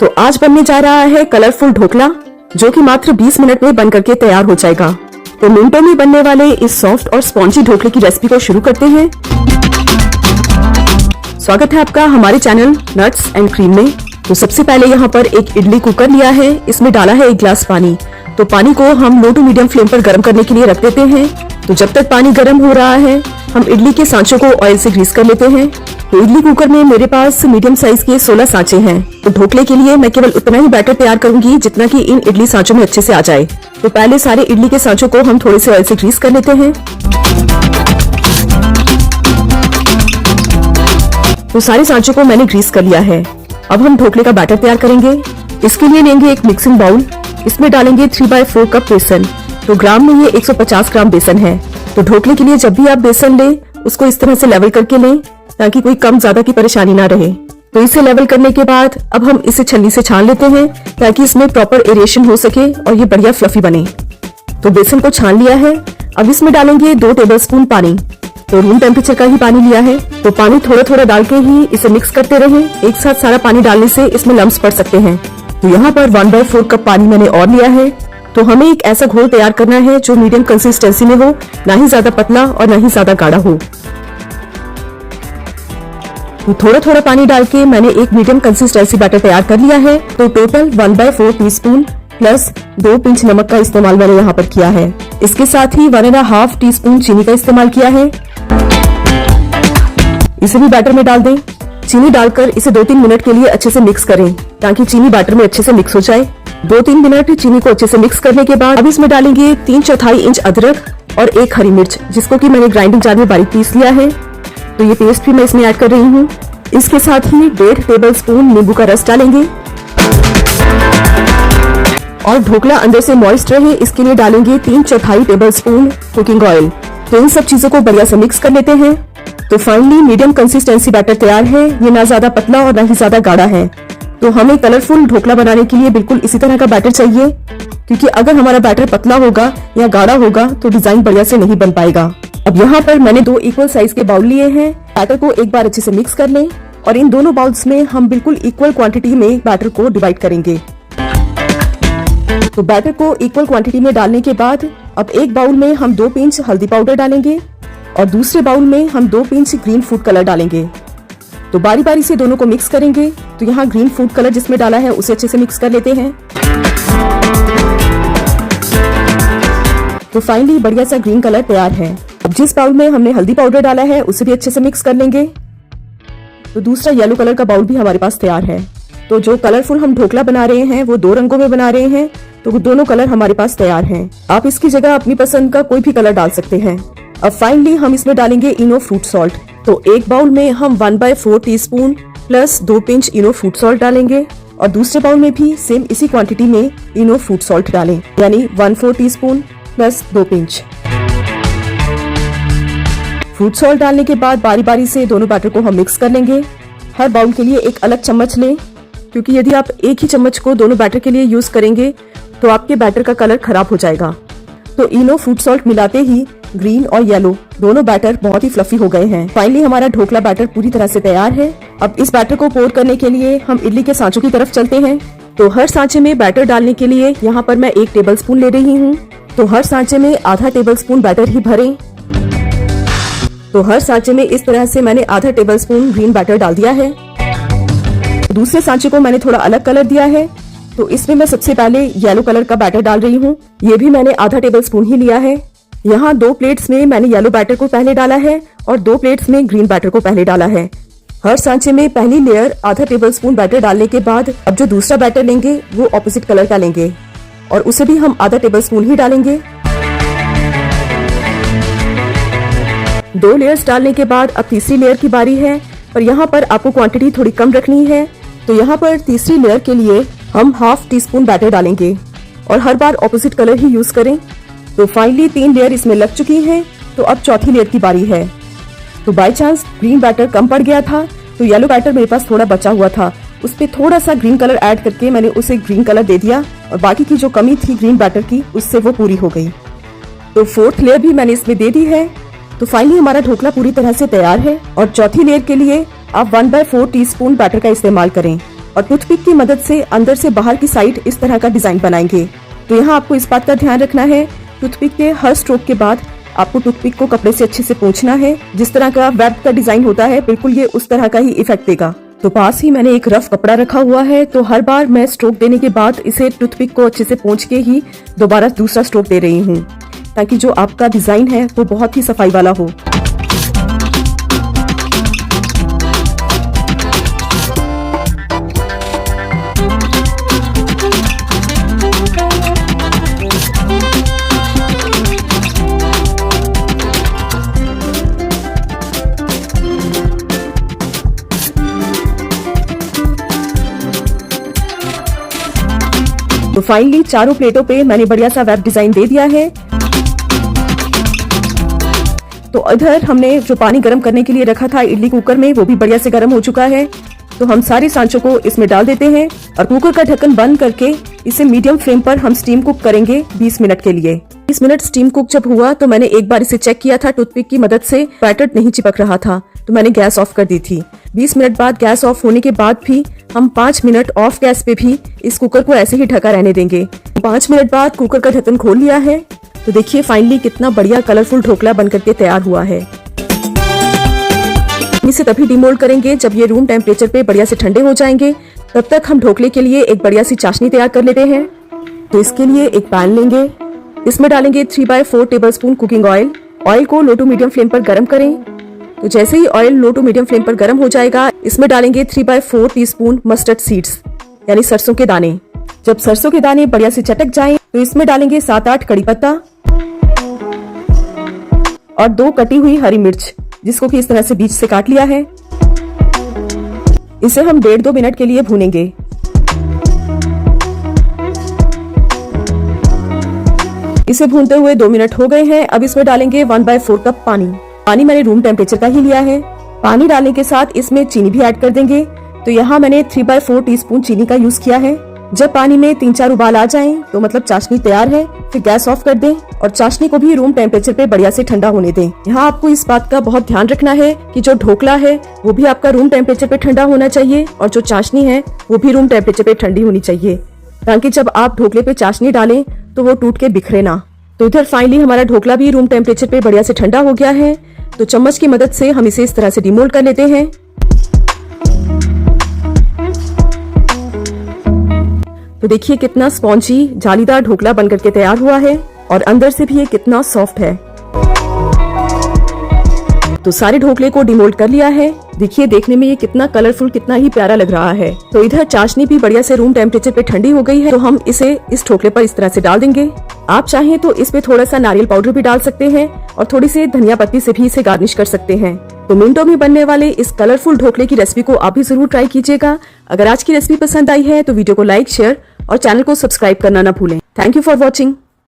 तो आज बनने जा रहा है कलरफुल ढोकला, जो कि मात्र 20 मिनट में बन करके तैयार हो जाएगा। तो मिनटों में बनने वाले इस सॉफ्ट और स्पॉन्जी ढोकले की रेसिपी को शुरू करते हैं। स्वागत है आपका हमारे चैनल नट्स एंड क्रीम में। तो सबसे पहले यहाँ पर एक इडली कुकर लिया है, इसमें डाला है 1 गिलास पानी। तो पानी को हम लो टू मीडियम फ्लेम पर गर्म करने के लिए रख देते हैं। तो जब तक पानी गर्म हो रहा है, हम इडली के सांचों को ऑयल से ग्रीस कर लेते हैं। तो इडली कुकर में मेरे पास मीडियम साइज के 16 सांचे हैं। तो ढोकले के लिए मैं केवल उतना ही बैटर तैयार करूंगी जितना कि इन इडली सांचों में अच्छे से आ जाए। तो पहले सारे इडली के सांचों को हम थोड़े से ऑयल से ग्रीस कर लेते हैं। तो सारे सांचों को मैंने ग्रीस कर लिया है। अब हम ढोकले का बैटर तैयार करेंगे। इसके लिए लेंगे एक मिक्सिंग बाउल, इसमें डालेंगे 3/4 कप बेसन। तो ग्राम में ये 150 ग्राम बेसन है। तो ढोकले के लिए जब भी आप बेसन लें, उसको इस तरह से लेवल करके लें ताकि कोई कम ज्यादा की परेशानी ना रहे। तो इसे लेवल करने के बाद अब हम इसे छन्नी से छान लेते हैं ताकि इसमें प्रॉपर एरेशन हो सके और ये बढ़िया फ्लफी बने। तो बेसन को छान लिया है। अब इसमें डालेंगे 2 टेबलस्पून पानी। तो रूम टेम्परेचर का ही पानी लिया है। तो पानी थोड़ा थोड़ा डाल के ही इसे मिक्स करते रहें। एक साथ सारा पानी डालने से इसमें लम्स पड़ सकते हैं। तो यहाँ पर 1/4 कप पानी मैंने और लिया है। तो हमें एक ऐसा घोल तैयार करना है जो मीडियम कंसिस्टेंसी में हो, ना ही ज्यादा पतला और ना ही ज्यादा गाढ़ा हो। तो थोड़ा थोड़ा पानी डाल के मैंने एक मीडियम कंसिस्टेंसी बैटर तैयार कर लिया है। तो टोटल 1/4 टीस्पून प्लस 2 पिंच नमक का इस्तेमाल मैंने यहाँ पर किया है। इसके साथ ही 1.5 टीस्पून चीनी का इस्तेमाल किया है। इसे भी बैटर में डाल दें। चीनी डालकर इसे 2-3 मिनट के लिए अच्छे से मिक्स करें ताकि चीनी बैटर में अच्छे से मिक्स हो जाए। 2-3 मिनट चीनी को अच्छे से मिक्स करने के बाद अब इसमें डालेंगे 3/4 इंच अदरक और 1 हरी मिर्च, जिसको कि मैंने ग्राइंडिंग जार में बारीक पीस लिया है। तो ये पेस्ट भी मैं इसमें ऐड कर रही हूँ। इसके साथ ही 1.5 टेबलस्पून नींबू का रस डालेंगे और ढोकला अंदर से मॉइस्ट रहे इसके लिए डालेंगे 3/4 टेबलस्पून कुकिंग ऑयल। तो इन सब चीजों को बढ़िया से मिक्स कर लेते हैं। तो फाइनली मीडियम कंसिस्टेंसी बैटर तैयार है। ये ना ज्यादा पतला और ना ही ज्यादा गाढ़ा है। तो हमें कलरफुल ढोकला बनाने के लिए बिल्कुल इसी तरह का बैटर चाहिए, क्योंकि अगर हमारा बैटर पतला होगा या गाढ़ा होगा तो डिजाइन बढ़िया से नहीं बन पाएगा। अब यहाँ पर मैंने 2 इक्वल साइज के बाउल लिए हैं। बैटर को एक बार अच्छे से मिक्स कर लें और इन दोनों बाउल्स में हम बिल्कुल इक्वल क्वांटिटी में बैटर को डिवाइड करेंगे। तो बैटर को इक्वल क्वांटिटी में डालने के बाद अब एक बाउल में हम 2 पिंच हल्दी पाउडर डालेंगे और दूसरे बाउल में हम 2 पिंच ग्रीन फूड कलर डालेंगे। तो बारी बारी से दोनों को मिक्स करेंगे। तो यहाँ ग्रीन फूड कलर जिसमें डाला है उसे अच्छे से मिक्स कर लेते हैं। तो फाइनली बढ़िया सा ग्रीन कलर तैयार है। अब जिस बाउल में हमने हल्दी पाउडर डाला है उसे भी अच्छे से मिक्स कर लेंगे। तो दूसरा येलो कलर का बाउल भी हमारे पास तैयार है। तो जो कलरफुल हम ढोकला बना रहे हैं वो 2 रंगों में बना रहे हैं। तो वो दोनों कलर हमारे पास तैयार हैं। आप इसकी जगह अपनी पसंद का कोई भी कलर डाल सकते हैं। अब फाइनली हम इसमें डालेंगे इनो फ्रूट सॉल्ट। तो एक बाउल में हम 1/4 टीस्पून प्लस 2 पिंच इनो फ्रूट सॉल्ट डालेंगे और दूसरे बाउल में भी सेम इसी क्वांटिटी में इनो फ्रूट सॉल्ट डालें, यानी 1/4 teaspoon plus 2 pinch. Fruit salt डालने के बाद बारी बारी से दोनों बैटर को हम मिक्स कर लेंगे। हर बाउल के लिए एक अलग चम्मच लें, क्योंकि यदि आप एक ही चम्मच को दोनों बैटर के लिए यूज करेंगे तो आपके बैटर का कलर खराब हो जाएगा। तो इनो फ्रूट सॉल्ट मिलाते ही ग्रीन और येलो दोनों बैटर बहुत ही फ्लफी हो गए हैं। फाइनली हमारा ढोकला बैटर पूरी तरह से तैयार है। अब इस बैटर को पोर करने के लिए हम इडली के सांचों की तरफ चलते हैं। तो हर सांचे में बैटर डालने के लिए यहाँ पर मैं 1 टेबलस्पून ले रही हूँ। तो हर सांचे में आधा टेबलस्पून बैटर ही भरें। तो हर सांचे में इस तरह से मैंने आधा टेबलस्पून ग्रीन बैटर डाल दिया है। दूसरे सांचे को मैंने थोड़ा अलग कलर दिया है। तो इसमें मैं सबसे पहले येलो कलर का बैटर डाल रही हूँ। ये भी मैंने आधा टेबलस्पून ही लिया है। यहाँ 2 प्लेट्स में मैंने येलो बैटर को पहले डाला है और 2 प्लेट्स में ग्रीन बैटर को पहले डाला है। हर सांचे में पहली लेयर आधा टेबलस्पून बैटर डालने के बाद अब जो दूसरा बैटर लेंगे वो ऑपोजिट कलर का लेंगे और उसे भी हम आधा टेबलस्पून ही डालेंगे। 2 लेयर्स डालने के बाद अब तीसरी लेयर की बारी है, पर यहाँ पर आपको क्वांटिटी थोड़ी कम रखनी है। तो यहाँ पर तीसरी लेयर के लिए हम 1/2 टीस्पून बैटर डालेंगे और हर बार ऑपोजिट कलर ही यूज करें। तो फाइनली 3 लेयर इसमें लग चुकी हैं। तो अब चौथी लेयर की बारी है। तो बाय चांस ग्रीन बैटर कम पड़ गया था, तो येलो बैटर मेरे पास थोड़ा बचा हुआ था, उस पे थोड़ा सा ग्रीन कलर ऐड करके मैंने उसे ग्रीन कलर दे दिया और बाकी की जो कमी थी ग्रीन बैटर की उससे वो पूरी हो गई। तो 4th लेयर भी मैंने इसमें दे दी है। तो फाइनली हमारा ढोकला पूरी तरह से तैयार है। और चौथी लेयर के लिए आप 1/4 टीस्पून बैटर का इस्तेमाल करें। और टूथपिक की मदद से अंदर से बाहर की साइड इस तरह का डिजाइन बनाएंगे। तो यहाँ आपको इस बात का ध्यान रखना है, टूथपिक के हर स्ट्रोक के बाद आपको टूथपिक को कपड़े से अच्छे से पोंछना है। जिस तरह का वेब का डिजाइन होता है बिल्कुल ये उस तरह का ही इफेक्ट देगा। तो पास ही मैंने एक रफ कपड़ा रखा हुआ है, तो हर बार मैं स्ट्रोक देने के बाद इसे टूथपिक को अच्छे से पोंछ के ही दोबारा दूसरा स्ट्रोक दे रही हूँ, ताकि जो आपका डिजाइन है वो बहुत ही सफाई वाला हो। तो फाइनली चारों प्लेटों पे मैंने बढ़िया सा वेब डिजाइन दे दिया है। तो इधर हमने जो पानी गर्म करने के लिए रखा था इडली कुकर में, वो भी बढ़िया से गर्म हो चुका है। तो हम सारे सांचों को इसमें डाल देते हैं और कुकर का ढक्कन बंद करके इसे मीडियम फ्लेम पर हम स्टीम कुक करेंगे 20 मिनट के लिए। 20 मिनट स्टीम कुक जब हुआ तो मैंने एक बार इसे चेक किया था, टूथपिक की मदद से बैटर नहीं चिपक रहा था, तो मैंने गैस ऑफ कर दी थी। 20 मिनट बाद गैस ऑफ होने के बाद भी हम 5 मिनट ऑफ गैस पे भी इस कुकर को ऐसे ही ढका रहने देंगे। 5 मिनट बाद कुकर का ढक्कन खोल लिया है, तो देखिए फाइनली कितना बढ़िया कलरफुल ढोकला बनकर के तैयार हुआ है। इसे तभी डिमोल्ड करेंगे जब ये रूम टेम्परेचर पे बढ़िया से ठंडे हो जाएंगे। तब तक हम ढोकले के लिए एक बढ़िया सी चाशनी तैयार कर लेते हैं। तो इसके लिए एक पैन लेंगे, इसमें डालेंगे 3/4 टेबलस्पून कुकिंग ऑयल। ऑयल को लो टू मीडियम फ्लेम पर गर्म करें। तो जैसे ही oil low to medium flame पर गर्म हो जाएगा, इसमें डालेंगे 3/4 टीस्पून मस्टर्ड सीड्स यानी सरसों के दाने। जब सरसों के दाने बढ़िया से चटक जाएं, तो इसमें डालेंगे 7-8 कड़ी पत्ता और 2 कटी हुई हरी मिर्च, जिसको कि इस तरह से बीच से काट लिया है। इसे हम 1.5-2 मिनट के लिए भूनेंगे। इसे भूनते हुए 2 मिनट हो गए हैं। अब इसमें डालेंगे 1/4 कप पानी। पानी मैंने रूम टेम्परेचर का ही लिया है। पानी डालने के साथ इसमें चीनी भी ऐड कर देंगे। तो यहाँ मैंने 3/4 टीस्पून चीनी का यूज किया है। जब पानी में 3-4 उबाल आ जाएं, तो मतलब चाशनी तैयार है। फिर गैस ऑफ कर दें और चाशनी को भी रूम टेम्परेचर पे बढ़िया से ठंडा होने दें। यहाँ आपको इस बात का बहुत ध्यान रखना है कि जो ढोकला है वो भी आपका रूम टेम्परेचर पे ठंडा होना चाहिए और जो चाशनी है वो भी रूम टेम्परेचर पे ठंडी होनी चाहिए, ताकि जब आप ढोकले पे चाशनी डालें तो वो टूट के बिखरे ना। तो इधर फाइनली हमारा ढोकला भी रूम टेम्परेचर पे बढ़िया से ठंडा हो गया है। तो चम्मच की मदद से हम इसे इस तरह से डिमोल्ड कर लेते हैं। तो देखिए कितना स्पॉन्जी जालीदार ढोकला बनकर के तैयार हुआ है और अंदर से भी ये कितना सॉफ्ट है। तो सारे ढोकले को डिमोल्ड कर लिया है। देखिए देखने में ये कितना कलरफुल, कितना ही प्यारा लग रहा है। तो इधर चाशनी भी बढ़िया से रूम टेम्परेचर पे ठंडी हो गई है। तो हम इसे इस ढोकले पर इस तरह से डाल देंगे। आप चाहें तो इस पे थोड़ा सा नारियल पाउडर भी डाल सकते हैं और थोड़ी सी धनिया पत्ती से भी इसे गार्निश कर सकते हैं। तो मिनटों में बनने वाले इस कलरफुल ढोकले की रेसिपी को आप भी जरूर ट्राई कीजिएगा। अगर आज की रेसिपी पसंद आई है तो वीडियो को लाइक, शेयर और चैनल को सब्सक्राइब करना ना भूलें। Thank you for watching.